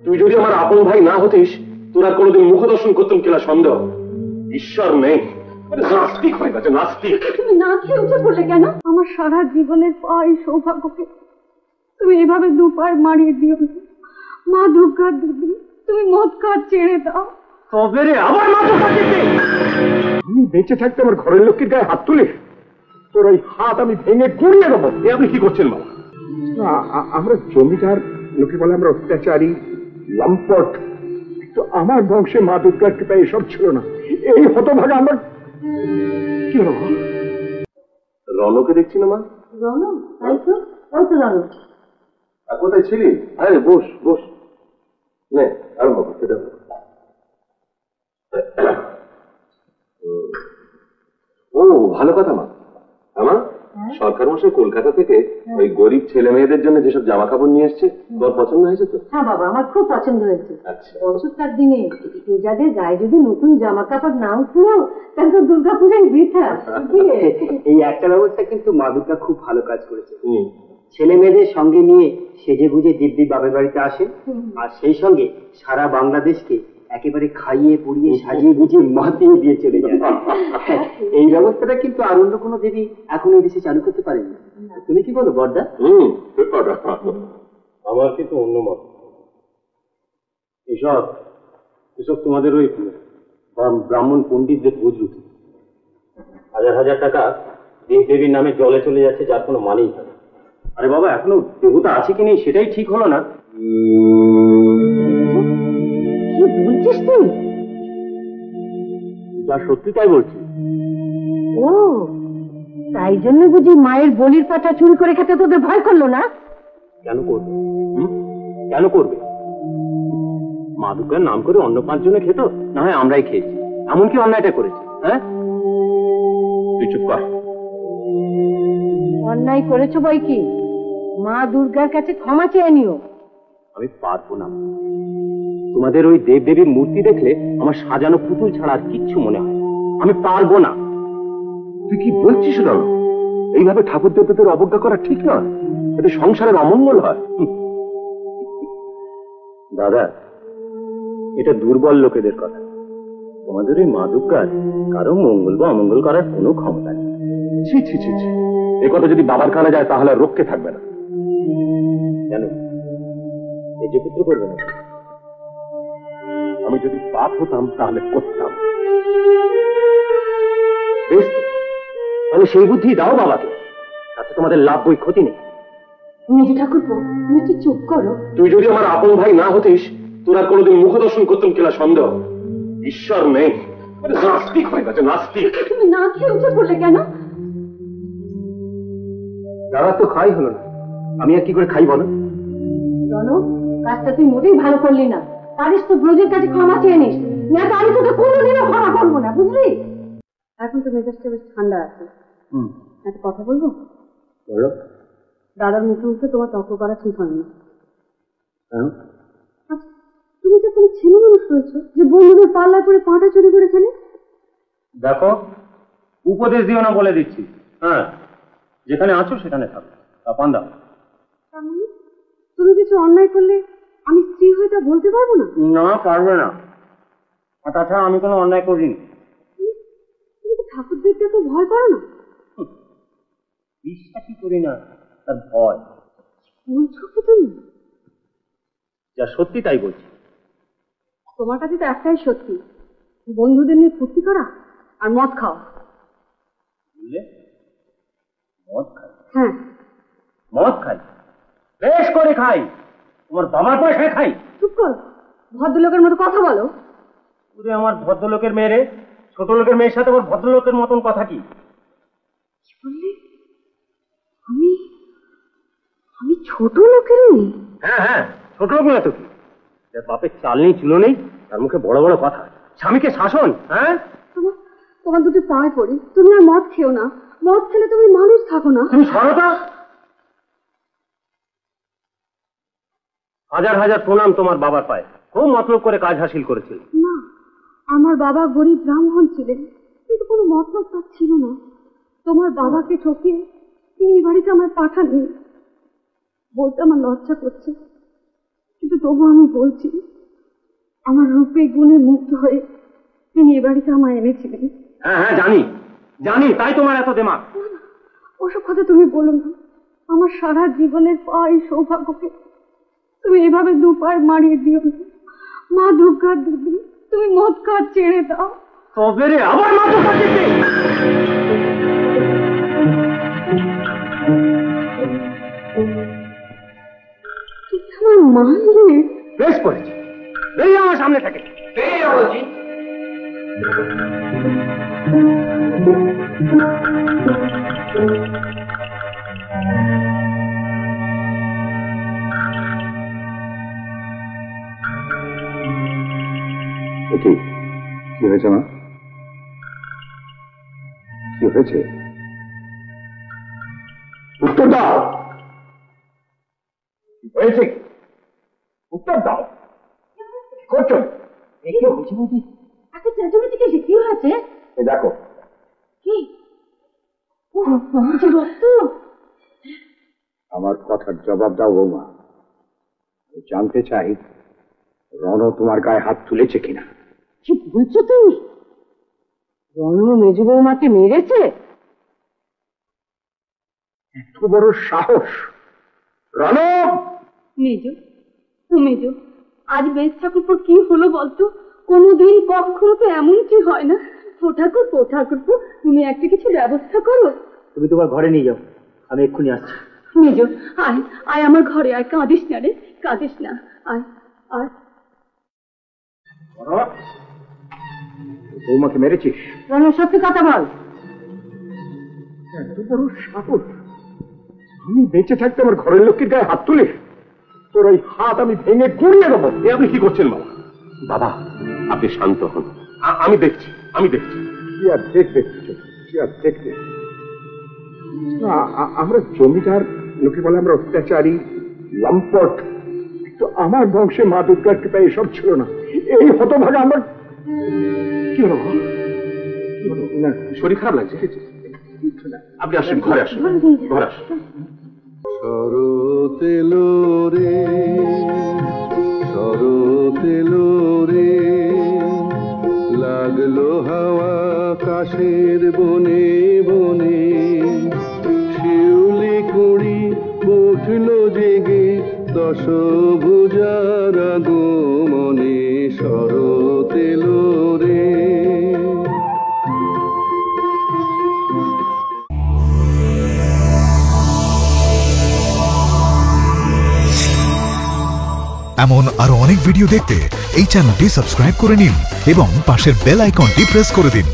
তুই যদি আমার আপন ভাই না হতিস তোর আর কোনোদিন মুখ দর্শন করতাম কিনা সন্দেহ। ঈশ্বর নেই, নাস্তিক হয়ে গেছে, নাস্তিক। তুমি না খেয়ে উঠে পড়লে কেন? আমার সারা জীবনের পাই সৌভাগ্যকে তুমি এভাবে দুপায় মারিয়ে দিও না। মা দুর্গার দিদি, তুমি মদ খাওয়া ছেড়ে দাও। তবে রে আবার মা দুর্গা দিদি, আমি বেঁচে থাকতে আমার ঘরের লোকের গায়ে হাত তুলিস? তোর ওই হাত আমি ভেঙে গুঁড়িয়ে দেবো। এ আপনি কি করছেন বাবা? আমরা জমিদার, লোকে বলে আমরা অত্যাচারী, লম্পট, তো আমার বংশে মা দুর্গার কৃপায় এসব ছিল না। এই হতভাগা আমার কি হলো? রনকে দেখছি না মা। রন? তাই তো, ওই তো রন। কোথায় ছিলি? আরে বস বস, নে আরম্ভ করতে দেবো। ও ভালো কথা মা। আমার সরকার মশাই কলকাতা থেকে ওই গরিব ছেলে মেয়েদের জন্য যেসব জামা কাপড় নিয়ে এসছে, তোর পছন্দ হয়েছে তো? হ্যাঁ বাবা, আমার খুব পছন্দ হয়েছে। আচ্ছা, বছরকার দিনে পূজাদের গায়ে যদি নতুন জামা কাপড় নাও ছিল তাহলে তো দুর্গা পূজায় বৃথা। এই একটা ব্যবস্থা কিন্তু মা দুর্গা খুব ভালো কাজ করেছে। ছেলে মেয়েদের সঙ্গে নিয়ে সেজে গুজে দিব্যি বাপের বাড়িতে আসেন, আর সেই সঙ্গে সারা বাংলাদেশকে একেবারে খাইয়ে পরিয়ে সাজিয়ে গুজিয়ে মাতিয়ে দিয়ে চলে যায়। এই ব্যবস্থাটা কিন্তু আর অন্য কোনো দেবী এখন এই দেশে চালু করতে পারেনি। তুমি কি বলো বড়দা? আমার কিন্তু অন্য মত। এসব এসব তোমাদের ওই ব্রাহ্মণ পণ্ডিতদের বুঝলুটি। হাজার হাজার টাকা দেব দেবীর নামে জলে চলে যাচ্ছে, যার কোনো মানেই হয়। আরে বাবা, এখনো দেবতা আছে কি নেই সেটাই ঠিক হলো না। কি বলছিস তুই? যা সত্যি তাই বলছি। ও, তাই জন্য বুঝি মায়ের বলির পাটা চুরি করে খেতে তোদের ভয় করলো না? কেন করবে? কেন করবে? মা দুর্গার নাম করে অন্য 5 জনে খেত, না হয় আমরাই খেয়েছি। এমন কি অন্যায়টা করেছি? হ্যাঁ, তুই চুপ কর। অন্যায় করেছো বই কি? মা দুর্গার কাছে ক্ষমা চেয়ে নিও। আমি পারবো না। তোমাদের ওই দেব দেবীর মূর্তি দেখলে আমার সাজানো পুতুল ছাড়া আর কিচ্ছু মনে হয়। আমি পারবো না। তুই কি বলছিস না? এইভাবে ঠাকুর দেবতাদের অবজ্ঞা করা ঠিক নয়, এতে সংসারের অমঙ্গল হয়। দাদা, এটা দুর্বল লোকেদের কথা। তোমাদের ওই মা দুর্গার কারো মঙ্গল বা অমঙ্গল করার কোনো ক্ষমতা নেই। ছি ছি ছি ছি, এ কথা যদি বাবার কানে যায় তাহলে আর রক্ষে থাকবে না। কেন এই যে পুত্র করবে না? আমি যদি বাপ হতাম তাহলে করতাম। বেশ, আমি সেই বুদ্ধি দাও বাবাকে, তাতে তোমাদের লাভ বই ক্ষতি নেই। নিজে ঠাকুরপো, তুমি একটু চুপ করো। তুই যদি আমার আপন ভাই না হতিস তোর আর কোনোদিন মুখ দর্শন করতাম কিনা সন্দেহ। ঈশ্বর নেই, নাস্তিক হয়ে গেছে, নাস্তিক। তুমি না খেয়ে উঠে পড়লে কেন? দাদা তো খাই হলো না, আমি আর কি করে খাই বলো? রন, কাজটা তুই মোটেই ভালো করলি না। পারিস তো ব্রজের কাছে ক্ষমা চেয়ে নিস, না তো আমি তোকে কোনোদিনও ক্ষমা করবো না, বুঝলি? এখন তো মেজাজটা বেশ ঠান্ডা আছে। একটা কথা বলবো? বলো। দাদার মুখে মুখে তোমার তর্ক করা ঠিক হয়নি। আচ্ছা, তুমি যে কোনো ছেলে মানুষ রয়েছো যে বন্ধুদের পাল্লা করে পাটা চুরি করে ফেলে? দেখো, উপদেশ দিও না বলে দিচ্ছি। হ্যাঁ, যেখানে আছো সেখানে থাকো, পান্দা। তুমি কিছু অন্যায় করলে আমি স্ত্রী হয়ে তা বলতে পারবো না? না, পারবে না। তাছাড়া আমি কোনো অন্যায় করিনি। তুমি কি ঠাকুর দেখতে তো ভয় করো না? বিশ্বাসই করি না, তার ভয়। বলছো কি তুমি? যা সত্যি তাই বলছি। তোমার কাছে তো একটাই সত্যি, বন্ধুদের নিয়ে ফুর্তি করা আর মদ খাওয়া। বুঝলে? মদ খাই? হ্যাঁ, মদ খাই, বেশ করে খাই, তোমার বাবার পয়সায় খাই। চুপ কর, ভদ্রলোকের মতো কথা বলো। পুরো আমার ভদ্রলোকের মেয়েরে, ছোট লোকের মেয়ের সাথে আমার ভদ্রলোকের মতন কথা কি? বললি আমি আমি ছোট লোকের মেয়ে? হ্যাঁ হ্যাঁ, ছোট লোক না তো কি? যার বাপের চাল নেই চুলো নেই, তার মুখে বড় বড় কথা, স্বামীকে শাসন। হ্যাঁ, তোমার দুটো পায়ে পড়ি, তুমি আর মদ খেও না। মদ খেলে তুমি মানুষ থাকো না। তুমি সরতা। হাজার হাজার প্রণাম তোমার বাবার পায়ে, খুব মতলব করে কাজ হাসিল করেছিল। না, আমার বাবা গরিব ব্রাহ্মণ ছিলেন, কিন্তু কোনো মতলব তার ছিল না। তোমার বাবাকে ঠকিয়ে তিনি এই বাড়িতে আমার পাঠাননি। বলতে আমার লজ্জা করছে, কিন্তু তবু আমি বলছি, আমার রূপে গুণে মুগ্ধ হয়ে তিনি এ বাড়িতে আমায় এনেছিলেন। হ্যাঁ হ্যাঁ জানি জানি, তাই তোমার এত দেমাগ। ওসব কথা তুমি বলো না। আমার সারা জীবনের পাই সৌভাগ্যকে তুমি এভাবে দু পায়ে মারিয়ে দিও না। মা দুর্গা দেবী, তুমি মদ খাওয়া ছেড়ে দাও। তবে রে আবার মাথা ফাটিয়েছে। আমার মা নিয়ে বেশ করেছে, বেরিয়ে আমার সামনে থেকে বেরিয়ে বলছি। কি হয়েছে মা? কি হয়েছে? উত্তর দাও। কি হয়েছে? উত্তর দাও। করছো এত চেঁচামেচি কিসে? কি হয়েছে? দেখো। কি? ও মা, যে রক্ত! আমার কথার জবাব দাও বৌমা। জানতে চাই রণ তোমার গায়ে হাত তুলেছে কিনা। কি বলছো তুমি? রণ মেজ বৌমাকে মেরেছে? এত বড় সাহস! রণ! মেজ, ও মেজ, আজ বেশ ঠাকুরপো কি হলো বলতো? কোনোদিন কখনো তো এমন কি হয় না। ও ঠাকুরপো, তুমি একটা কিছু ব্যবস্থা করো। তুমি তোমার ঘরে নিয়ে যাও, আমি এক্ষুনি আসছি। মেজ, আয় আয় আমার ঘরে আয়। কাঁদিস না রে, কাঁদিস না। আয় আয়। বৌমাকে মেরেছিস? রণ, সত্যি কথা বল। এত বড় সাহস! আমি বেঁচে থাকতে আমার ঘরের লোকের গায়ে হাত তুলিস? তোর ওই হাত আমি ভেঙে গুঁড়িয়ে দেবো। এ আপনি কি করছেন বাবা? বাবা আপনি শান্ত হন, আমি দেখছি। কি আর দেখবে? কি আর দেখবে? আমরা জমিদার, লোকে বলে আমরা অত্যাচারী, লম্পট। তো আমার বংশে মা দুর্গার কৃপা এসব ছিল না। এই হতভাগা আমার কি হলো? না, শরীর খারাপ লাগছে। আপনি আসুন, ঘরে আসুন, ঘরে আসুন। শরতেলো রে লাগলো হাওয়া কাশের বনে বনে, শিউলি কুড়ি উঠলো জেগে দশভুজার আগমনে। শরতেলো রে। এমন আরো অনেক ভিডিও দেখতে এই চ্যানেলটি সাবস্ক্রাইব করে নিন এবং পাশের বেল আইকনটি প্রেস করে দিন।